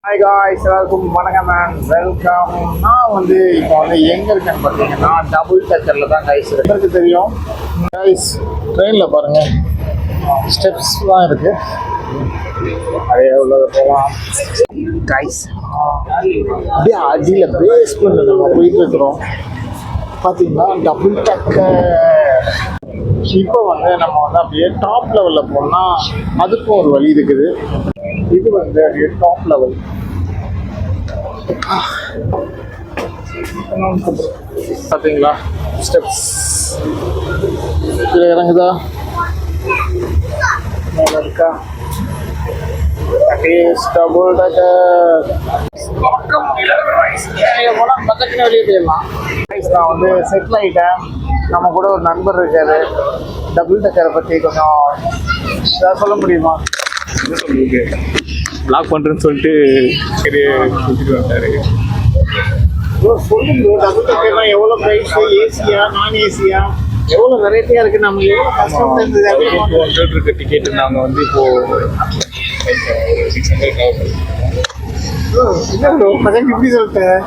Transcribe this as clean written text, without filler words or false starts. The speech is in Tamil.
ஹாய் காய்ஸ், எல்லாருக்கும் வணக்கம் அண்ட் வெல்கம். நான் இப்போ எங்கே இருக்கேன்னு பார்த்தீங்கன்னா டபுள் டக்கரில் தான் கைஸ் எனக்கு தெரியும். கைஸ் ட்ரெயினில் பாருங்கள் ஸ்டெப்ஸ்லாம் இருக்குது. அதே உள்ள போகலாம் கைஸ். அப்படியே அடியில் பேஸ்மெண்ட் நம்ம போயிட்டு இருக்கிறோம். பார்த்தீங்கன்னா டபுள் டக்கர். இப்போ நம்ம அப்படியே டாப் லெவலில் போனால் அதுக்கும் ஒரு வழி இருக்குது. இது அப்படியே டாப் லெவல். பார்த்தீங்களா ஸ்டெப்ஸ் இதில் இறங்குதா, மேலே இருக்கா. டபுள் டக்கர் போனால் பக்கத்துக்கு வெளியே போயிடலாம். நான் செட்டில் ஆகிட்டேன். நம்ம கூட ஒரு நண்பர் இருக்காரு. டபுள் டக்கரை பற்றி கொஞ்சம் ஏதாவது சொல்ல முடியுமா? லாக் பண்ணுறேன்னு சொல்லிட்டு கூட்டிட்டு வந்தாரு. சொல்லுங்க, டபுள் டக்கர்னா எவ்வளோ ப்ரைஸ்? ஏசியா நான் ஏசியா எவ்வளோ வெரைட்டியாக இருக்குது? நம்ம எவ்வளோ கஷ்டப்பட்டு இருந்தது. 200 இருக்க டிக்கெட்டு நாங்கள் இப்போ 600 என்ன ப்ரோ இப்படி சொல்லிட்டேன்.